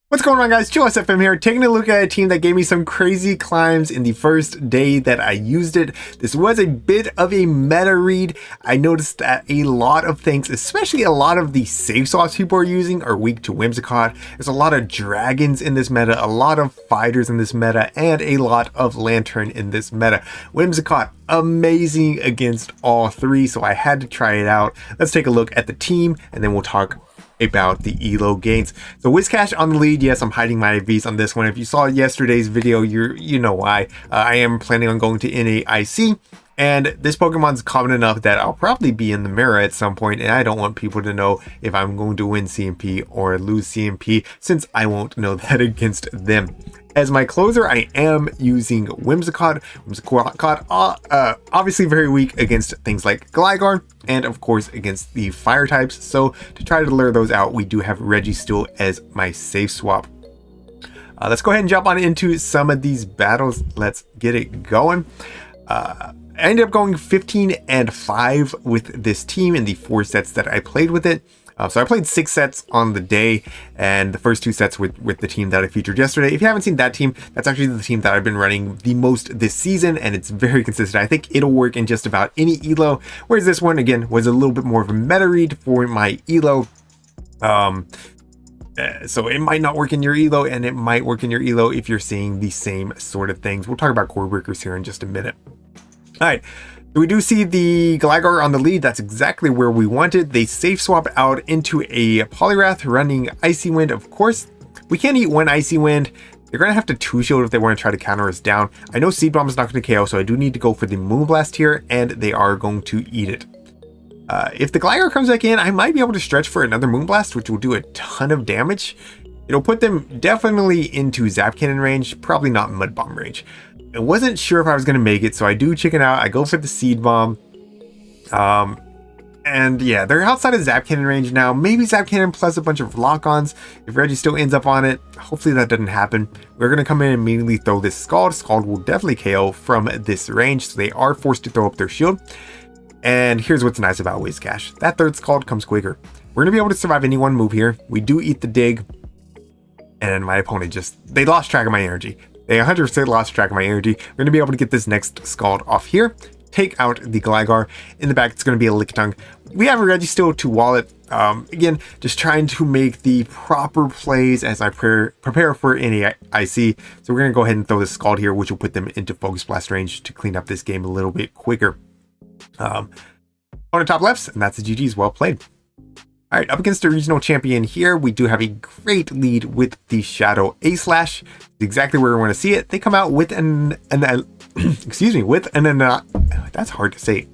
What's going on, guys? ChillisFM here, taking a look at a team that gave me some crazy climbs in the first day that I used it. This was a bit of a meta read. I noticed that a lot of things, especially a lot of the safe swaps people are using, are weak to Whimsicott. There's a lot of dragons in this meta, a lot of fighters in this meta, and a lot of lantern in this meta. Whimsicott, amazing against all three, so I had to try it out. Let's take a look at the team, and then we'll talk about the elo gains. So Whiscash on the lead. Yes, I'm hiding my IVs on this one. If you saw yesterday's video, you know why. I am planning on going to NAIC, and this Pokemon's common enough that I'll probably be in the mirror at some point, and I don't want people to know if I'm going to win CMP or lose CMP, since I won't know that against them. As my closer, I am using Whimsicott. Whimsicott, obviously very weak against things like Gligar, and of course against the fire types. So to try to lure those out, we do have Registeel as my safe swap. Let's go ahead and jump on into some of these battles. Let's get it going. I ended up going 15-5 with this team in the 4 sets that I played with it. So I played 6 sets on the day, and the first 2 sets with the team that I featured yesterday. If you haven't seen that team, that's actually the team that I've been running the most this season, and it's very consistent. I think it'll work in just about any elo, whereas this one, again, was a little bit more of a meta read for my elo. So it might not work in your elo, and it might work in your elo if you're seeing the same sort of things. We'll talk about core breakers here in just a minute. All right. We do see the Gligar on the lead. That's exactly where we wanted. They safe swap out into a Poliwrath running Icy Wind. Of course, we can't eat one Icy Wind. They're going to have to 2-shield if they want to try to counter us down. I know Seed Bomb is not going to KO, so I do need to go for the Moonblast here, and they are going to eat it. If the Gligar comes back in, I might be able to stretch for another Moonblast, which will do a ton of damage. It'll put them definitely into Zap Cannon range, probably not Mud Bomb range. I wasn't sure if I was going to make it, so I do chicken out. I go for the Seed Bomb. And yeah, they're outside of Zap Cannon range now. Maybe Zap Cannon plus a bunch of lock-ons. If Registeel ends up on it, hopefully that doesn't happen. We're going to come in and immediately throw this Scald. Scald will definitely KO from this range, so they are forced to throw up their shield. And here's what's nice about Whiscash. That third Scald comes quicker. We're going to be able to survive any one move here. We do eat the dig. And my opponent they lost track of my energy. They 100% lost track of my energy. We're going to be able to get this next Scald off here. Take out the Gligar. In the back, it's going to be a Lickitung. We have a Registeel to wall it. Again, just trying to make the proper plays as I prepare for NAIC. So we're going to go ahead and throw this Scald here, which will put them into Focus Blast range to clean up this game a little bit quicker. On the top lefts, and that's the GG's. Well played. All right, up against the regional champion here, we do have a great lead with the Shadow A-Slash. Exactly where we want to see it. They come out with that's hard to say,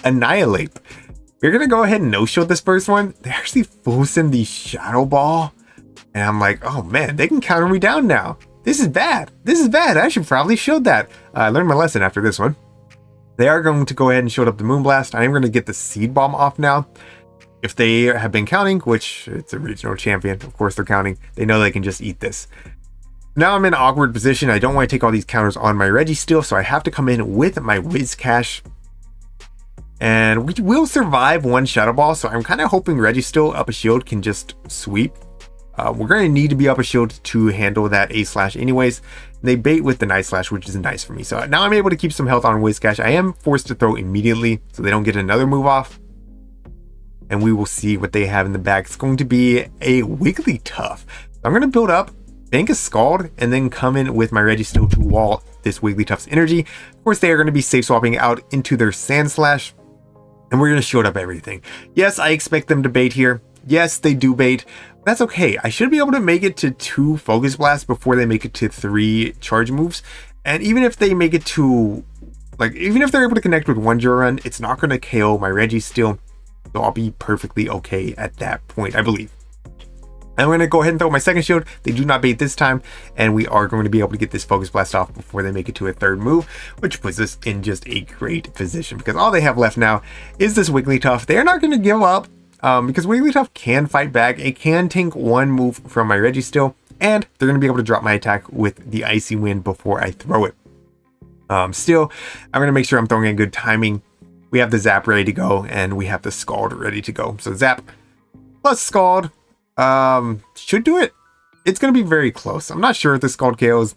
Annihilate. We're going to go ahead and no-shield this first one. They actually full send the Shadow Ball. And I'm like, oh man, they can counter me down now. This is bad. This is bad. I should probably shield that. I learned my lesson after this one. They are going to go ahead and shield up the Moonblast. I am going to get the Seed Bomb off now. If they have been counting, which it's a regional champion, of course they're counting, they know they can just eat this. Now I'm in an awkward position. I don't want to take all these counters on my Registeel, so I have to come in with my Whiscash. And we will survive one Shadow Ball, so I'm kind of hoping Registeel up a shield can just sweep. We're going to need to be up a shield to handle that A-Slash anyways. They bait with the Night Slash, which is nice for me. So now I'm able to keep some health on Whiscash. I am forced to throw immediately, so they don't get another move off. And we will see what they have in the back. It's going to be a Wigglytuff. I'm going to build up, bank a Scald, and then come in with my Registeel to wall this Wigglytuff's energy. Of course, they are going to be safe swapping out into their Sandslash, and we're going to shield up everything. Yes, I expect them to bait here. Yes, they do bait. That's okay. I should be able to make it to 2 Focus Blasts before they make it to 3 charge moves. And even if they make it to, even if they're able to connect with 1 Run, it's not going to KO my Registeel. So I'll be perfectly okay at that point, I believe. I'm going to go ahead and throw my second shield. They do not bait this time, and we are going to be able to get this Focus Blast off before they make it to a 3rd move, which puts us in just a great position because all they have left now is this Wigglytuff. They are not going to give up because Wigglytuff can fight back. It can tank 1 move from my Registeel, and they're going to be able to drop my attack with the Icy Wind before I throw it. Still, I'm going to make sure I'm throwing in good timing. We have the Zap ready to go, and we have the Scald ready to go. So Zap plus Scald should do it. it's going to be very close. I'm not sure if the Scald KOs.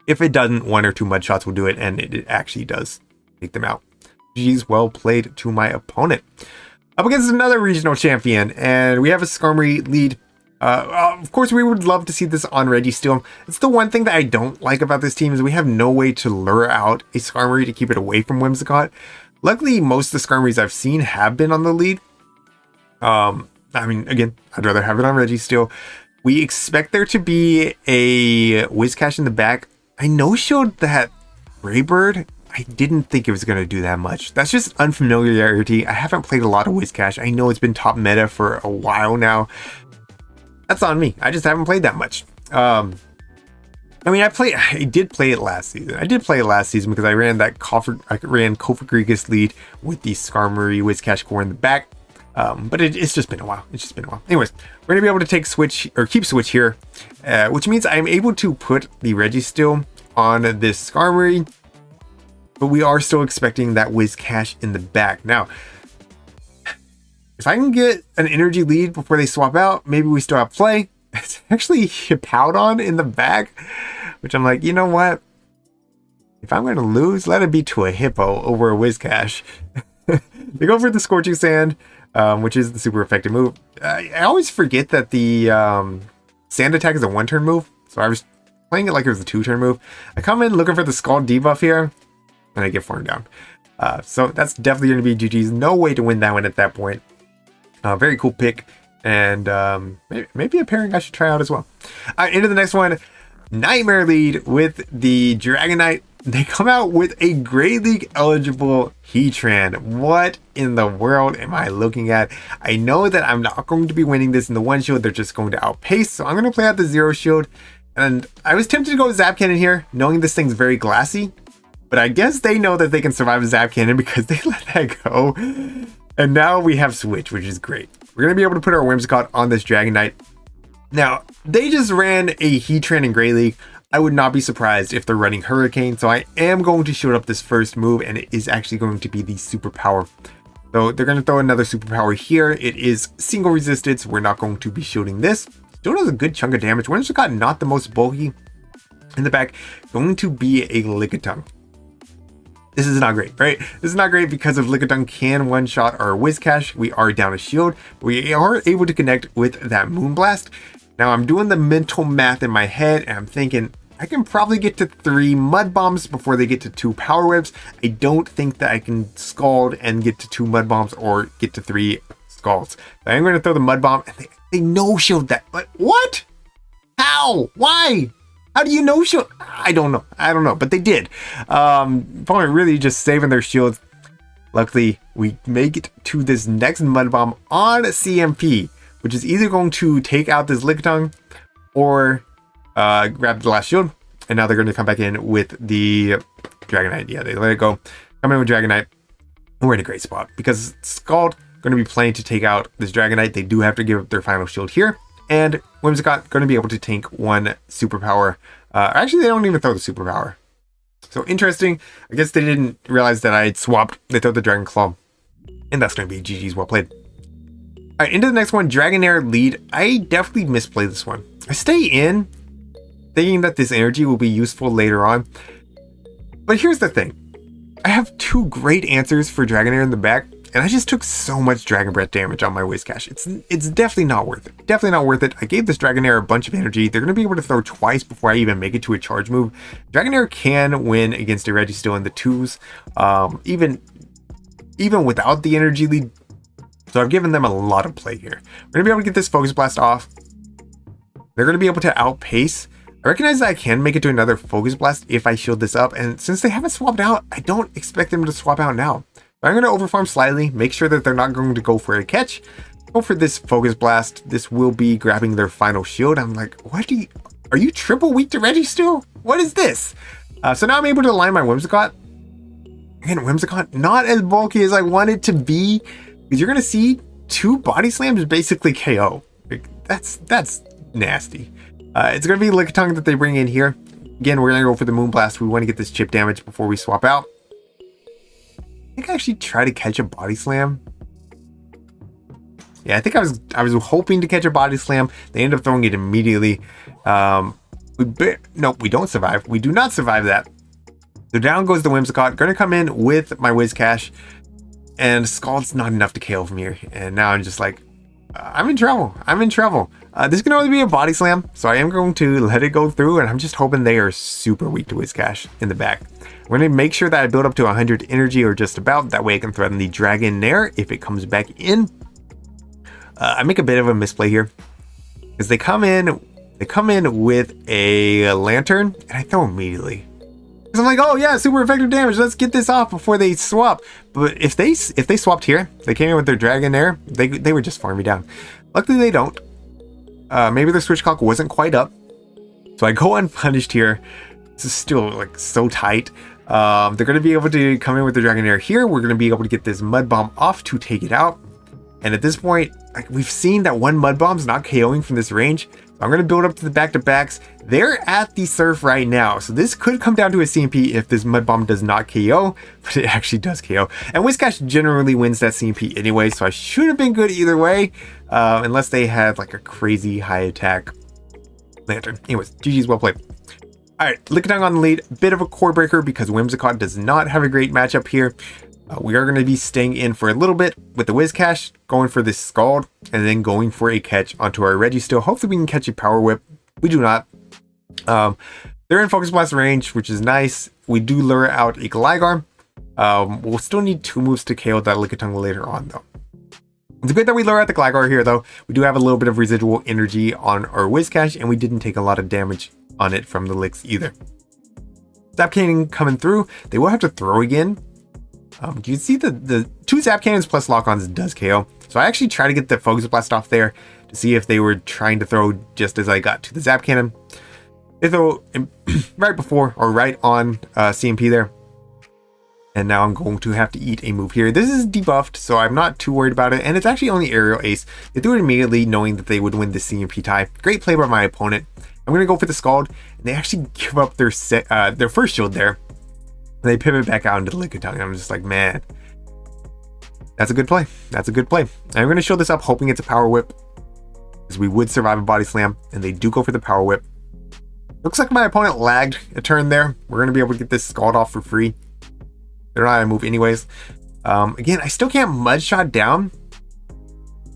If it doesn't, 1 or 2 mud shots will do it, and it actually does take them out. GG's, well played to my opponent. Up against another regional champion, and we have a Skarmory lead. Of course, we would love to see this on Registeel. It's the one thing that I don't like about this team is we have no way to lure out a Skarmory to keep it away from Whimsicott. Luckily, most of the Skarmories I've seen have been on the lead. I mean, again, I'd rather have it on Registeel. We expect there to be a Whiscash in the back. I no-showed that Greybird. I didn't think it was going to do that much. That's just unfamiliarity. I haven't played a lot of Whiscash. I know it's been top meta for a while now. That's on me. I just haven't played that much. I mean, I did play it last season. Because I ran that Kofagrigus lead with the Skarmory Whiscash core in the back. But it's just been a while. Anyways, we're gonna be able to take switch or keep switch here, which means I'm able to put the Registeel on this Skarmory, but we are still expecting that Whiscash in the back. Now, if I can get an energy lead before they swap out, maybe we still have play. It's actually Hippowdon in the back, which I'm like, you know what? If I'm going to lose, let it be to a Hippo over a Whiscash. They go for the Scorching Sand, which is the super effective move. I always forget that the Sand attack is a 1-turn move, so I was playing it like it was a 2-turn move. I come in looking for the Scald debuff here, and I get formed down. So that's definitely going to be GG's. No way to win that one at that point. Very cool pick, and maybe a pairing I should try out as well. Into the next one, Nightmare lead with the Dragonite. They come out with a Great League eligible Heatran. What in the world am I looking at? I know that I'm not going to be winning this in the 1 shield. They're just going to outpace. So I'm going to play out the 0 shield. And I was tempted to go Zap Cannon here, knowing this thing's very glassy. But I guess they know that they can survive a Zap Cannon because they let that go. And now we have Switch, which is great. We're going to be able to put our Whimsicott on this Dragonite. Now, they just ran a Heatran in Great League. I would not be surprised if they're running Hurricane, so I am going to shoot up this first move, and it is actually going to be the Superpower. So they're going to throw another Superpower here. It is single resistance. We're not going to be shooting this. Still does a good chunk of damage. Whimsicott not the most bulky. In the back, going to be a Lickitung. This is not great, right? This is not great because if Lickitung can one-shot our Whiscash, we are down a shield. We are able to connect with that Moonblast. Now I'm doing the mental math in my head, and I'm thinking, I can probably get to 3 Mud Bombs before they get to 2 Power Whips. I don't think that I can Scald and get to 2 Mud Bombs or get to 3 Scalds. So I'm going to throw the Mud Bomb, and they no-shield that. But what? How? Why? How do you no-shield? I don't know, but they did. Probably really just saving their shields. Luckily, we make it to this next Mud Bomb on CMP, which is either going to take out this Lickitung or grab the last shield, and now they're going to come back in with the Dragonite. Yeah, they let it go. Come in with Dragonite. We're in a great spot because Scald going to be playing to take out this Dragonite. They do have to give up their final shield here, and Whimsicott going to be able to tank 1 Superpower. Actually, they don't even throw the Superpower. So interesting. I guess they didn't realize that I had swapped. They throw the Dragon Claw, and that's going to be GG's. Well played. All right, into the next one, Dragonair lead. I definitely misplayed this one. I stay in, thinking that this energy will be useful later on. But here's the thing. I have 2 great answers for Dragonair in the back, and I just took so much Dragon Breath damage on my Whiscash. It's definitely not worth it. Definitely not worth it. I gave this Dragonair a bunch of energy. They're going to be able to throw twice before I even make it to a charge move. Dragonair can win against a Registeel in the 2s, even without the energy lead. So I've given them a lot of play here. We're going to be able to get this Focus Blast off. They're going to be able to outpace. I recognize that I can make it to another Focus Blast if I shield this up, and since they haven't swapped out, I don't expect them to swap out now. I'm going to overfarm slightly, make sure that they're not going to go for a catch. Go for this Focus Blast. This will be grabbing their final shield. I'm like, are you triple weak to Registeel? What is this? So now I'm able to align my Whimsicott. Again, Whimsicott not as bulky as I want it to be, because you're going to see 2 Body Slams basically KO. Like, that's nasty. It's going to be Lickitung that they bring in here. Again, we're going to go for the Moonblast. We want to get this chip damage before we swap out. I think I actually try to catch a Body Slam. Yeah, I think I was hoping to catch a body slam. They end up throwing it immediately. No, we don't survive. We do not survive that. So down goes the Whimsicott. Gonna come in with my Whiscash. And Scald's not enough to KO from here. And now I'm just like, I'm in trouble. I'm in trouble. This can only be a body slam. So I am going to let it go through. And I'm just hoping they are super weak to Whiscash in the back. We're going to make sure that I build up to 100 energy or just about. That way I can threaten the Dragonair if it comes back in. I make a bit of a misplay here. Because they come in with a Lantern. And I throw immediately. Because I'm like, oh yeah, super effective damage. Let's get this off before they swap. But if they swapped here, they came in with their Dragonair, they would just farm me down. Luckily they don't. Maybe their switch clock wasn't quite up. So I go unpunished here. This is still like so tight. They're going to be able to come in with the Dragonair here. We're going to be able to get this Mud Bomb off to take it out. And at this point, like, we've seen that one Mud Bomb's not KOing from this range. I'm going to build up to the back-to-backs. They're at the surf right now. So this could come down to a CMP if this Mud Bomb does not KO. But it actually does KO. And Whiscash generally wins that CMP anyway. So I should have been good either way. Unless they had like a crazy high attack Lantern. Anyways, GG's well played. Alright, Lickitung on the lead. Bit of a core breaker because Whimsicott does not have a great matchup here. We are going to be staying in for a little bit with the Whiscash, going for this Scald, and then going for a catch onto our Registeel. Hopefully we can catch a Power Whip. We do not. They're in Focus Blast range, which is nice. We do lure out a Gligar. We'll still need 2 moves to KO that Lickitung later on, though. It's good that we lure out the Gligar here, though. We do have a little bit of residual energy on our Whiscash, and we didn't take a lot of damage on it from the licks either. Zap Cannon coming through. They will have to throw again. You can see the 2 Zap Cannons plus Lock-Ons does KO. So I actually try to get the Focus Blast off there to see if they were trying to throw just as I got to the Zap Cannon. They throw right before or right on CMP there. And now I'm going to have to eat a move here. This is debuffed, so I'm not too worried about it. And it's actually only Aerial Ace. They threw it immediately knowing that they would win the CMP tie. Great play by my opponent. I'm going to go for the Scald. And they actually give up their first shield there. They pivot back out into the Lickitung. I'm just like, man, that's a good play. That's a good play. I'm going to show this up hoping it's a Power Whip, because we would survive a Body Slam, and they do go for the Power Whip. Looks like my opponent lagged a turn there. We're going to be able to get this Scald off for free. They're not going to move anyways. Again, I still can't Mud Shot down.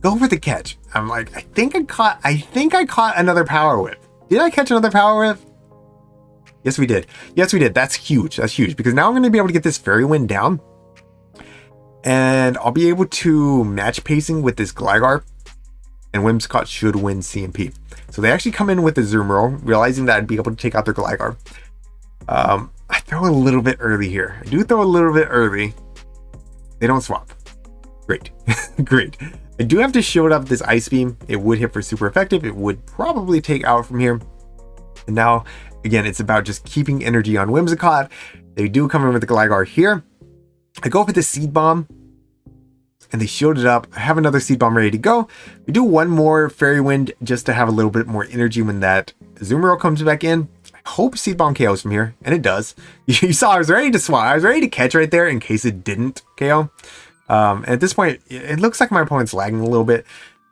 Go for the catch. I'm like, I think I caught another Power Whip. Did I catch another Power Whip? Yes, we did. Yes, we did. That's huge. That's huge. Because now I'm going to be able to get this Fairy Wind down. And I'll be able to match pacing with this Gligar. And Whimsicott should win CMP. So they actually come in with the Azumarill, realizing that I'd be able to take out their Gligar. I throw a little bit early here. I do throw a little bit early. They don't swap. Great. Great. I do have to shield up this Ice Beam. It would hit for super effective. It would probably take out from here. And now, again, it's about just keeping energy on Whimsicott. They do come in with the Gligar here. I go for the Seed Bomb. And they shield it up. I have another Seed Bomb ready to go. We do one more Fairy Wind just to have a little bit more energy when that Azumarill comes back in. I hope Seed Bomb KOs from here. And it does. You saw I was ready to swap. I was ready to catch right there in case it didn't KO. And at this point, it looks like my opponent's lagging a little bit.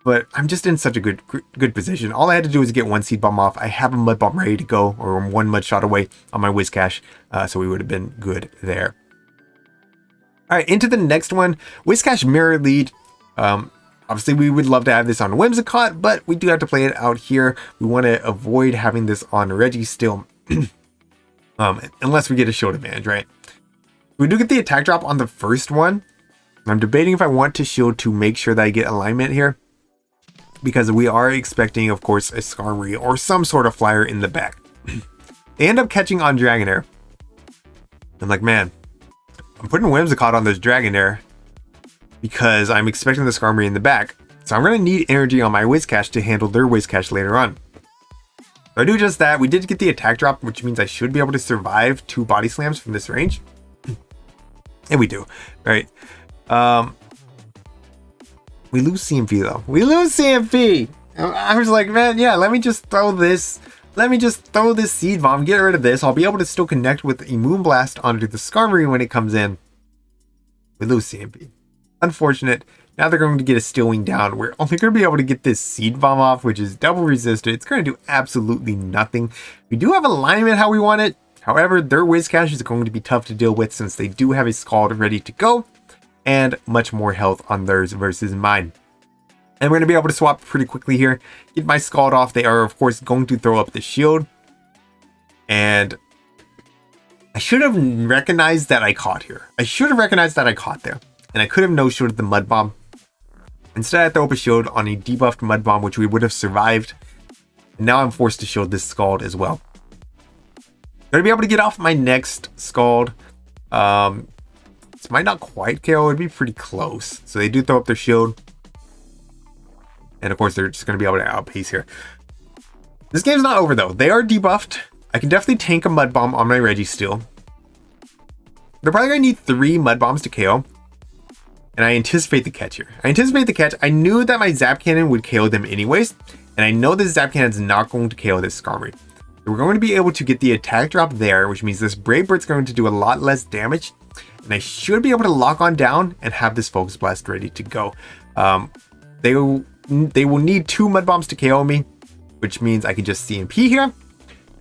But I'm just in such a good position. All I had to do was get one Seed Bomb off. I have a Mud Bomb ready to go, or one Mud Shot away on my Whiscash. So we would have been good there. All right, into the next one. Whiscash Mirror Lead. Obviously, we would love to have this on Whimsicott, but we do have to play it out here. We want to avoid having this on Registeel. Unless we get a shield advantage, right? We do get the attack drop on the first one. I'm debating if I want to shield to make sure that I get alignment here, because we are expecting, of course, a Skarmory or some sort of flyer in the back. They end up catching on Dragonair. I'm like, man, I'm putting Whimsicott on this Dragonair because I'm expecting the Skarmory in the back. So I'm going to need energy on my Whiscash to handle their Whiscash later on. So I do just that. We did get the attack drop, which means I should be able to survive 2 Body Slams from this range. And we do, right? We lose CMP though. We lose CMP. I was like, man, yeah, let me just throw this. Let me just throw this Seed Bomb, get rid of this. I'll be able to still connect with a Moonblast onto the Skarmory when it comes in. We lose CMP. Unfortunate. Now they're going to get a Steel Wing down. We're only going to be able to get this Seed Bomb off, which is double resisted. It's going to do absolutely nothing. We do have alignment how we want it. However, their Whiscash is going to be tough to deal with since they do have a Scald ready to go and much more health on theirs versus mine. And we're going to be able to swap pretty quickly here. Get my Scald off. They are, of course, going to throw up the shield. And I should have recognized that I caught here. I should have recognized that I caught there. And I could have no-shielded the Mud Bomb. Instead, I throw up a shield on a debuffed Mud Bomb, which we would have survived. And now I'm forced to shield this Scald as well. I'm going to be able to get off my next Scald. This might not quite KO. It would be pretty close. So they do throw up their shield. And of course, they're just going to be able to outpace here. This game's not over, though. They are debuffed. I can definitely tank a Mud Bomb on my Registeel. They're probably going to need 3 Mud Bombs to KO. And I anticipate the catch here. I knew that my Zap Cannon would KO them anyways. And I know this Zap Cannon is not going to KO this Skarmory. So we're going to be able to get the attack drop there, which means this Brave Bird's going to do a lot less damage. And I should be able to lock on down and have this Focus Blast ready to go. They will need 2 Mud Bombs to KO me, which means I can just CMP here.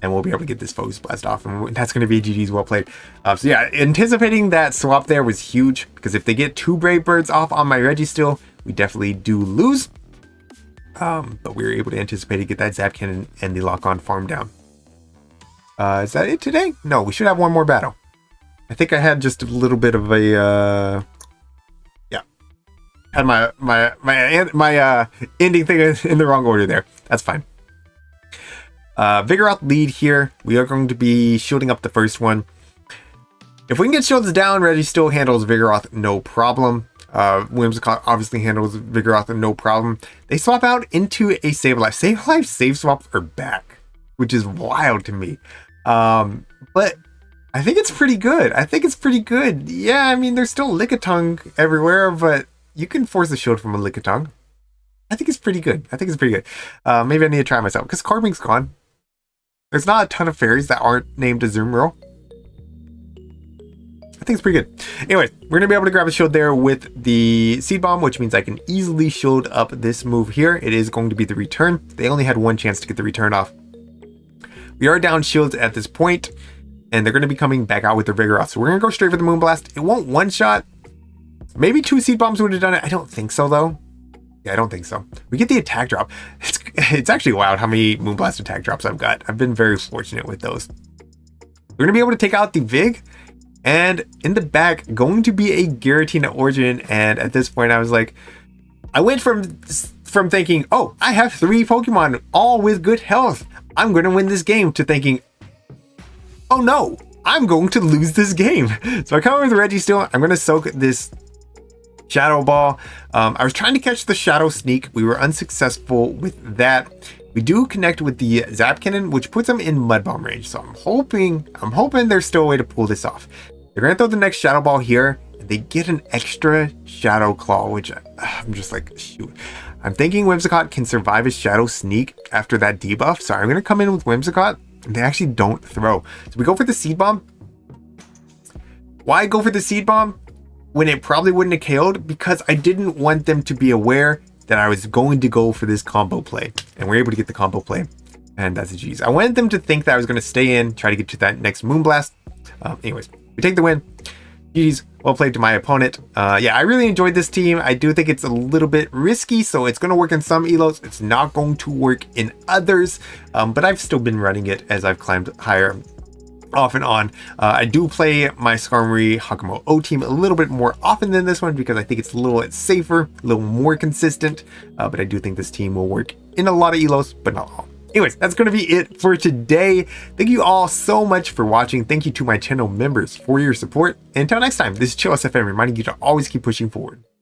And we'll be able to get this Focus Blast off. And that's going to be GG's well played. So yeah, anticipating that swap there was huge. Because if they get 2 Brave Birds off on my Registeel, we definitely do lose. But we were able to anticipate to get that Zap Cannon and the lock-on farm down. Is that it today? No, we should have one more battle. I think I had just a little bit of a... yeah. Had my ending thing in the wrong order there. That's fine. Vigoroth lead here. We are going to be shielding up the first one. If we can get shields down, Registeel handles Vigoroth no problem. Whimsicott obviously handles Vigoroth no problem. They swap out into a Sableye. Sableye save swaps are back, which is wild to me. But I think it's pretty good. Yeah, I mean, there's still Lickitung everywhere, but you can force a shield from a Lickitung. I think it's pretty good. Maybe I need to try myself because Carbing's gone. There's not a ton of fairies that aren't named Azumarill. I think it's pretty good. Anyways, we're going to be able to grab a shield there with the Seed Bomb, which means I can easily shield up this move here. It is going to be the return. They only had 1 chance to get the return off. We are down shields at this point, and they're going to be coming back out with their Vigoroth. So we're going to go straight for the Moonblast. It won't one-shot. Maybe 2 Seed Bombs would have done it. I don't think so, though. Yeah, I don't think so. We get the attack drop. It's actually wild how many Moonblast attack drops I've got. I've been very fortunate with those. We're going to be able to take out the Vig. And in the back, going to be a Giratina Origin. And at this point, I was like, I went from thinking, oh, I have 3 Pokemon, all with good health. I'm going to win this game, to thinking, oh no, I'm going to lose this game. So I come over with Registeel. I'm going to soak this Shadow Ball. I was trying to catch the Shadow Sneak. We were unsuccessful with that. We do connect with the Zap Cannon, which puts them in Mud Bomb range. So I'm hoping there's still a way to pull this off. They're going to throw the next Shadow Ball here. And they get an extra Shadow Claw, which I'm just like, shoot. I'm thinking Whimsicott can survive a Shadow Sneak after that debuff. So I'm going to come in with Whimsicott. And they actually don't throw. So we go for the Seed Bomb. Why go for the Seed Bomb when it probably wouldn't have KO'd? Because I didn't want them to be aware that I was going to go for this combo play. And we're able to get the combo play. And that's a G's. I wanted them to think that I was going to stay in, try to get to that next Moonblast. Anyways, we take the win. GG's, well played to my opponent. Yeah, I really enjoyed this team. I do think it's a little bit risky, so it's going to work in some elos. It's not going to work in others, but I've still been running it as I've climbed higher off and on. I do play my Skarmory Hakamo O team a little bit more often than this one because I think it's a little bit safer, a little more consistent, but I do think this team will work in a lot of elos, but not all. Anyways, that's going to be it for today. Thank you all so much for watching. Thank you to my channel members for your support. And until next time, this is ChillisFM reminding you to always keep pushing forward.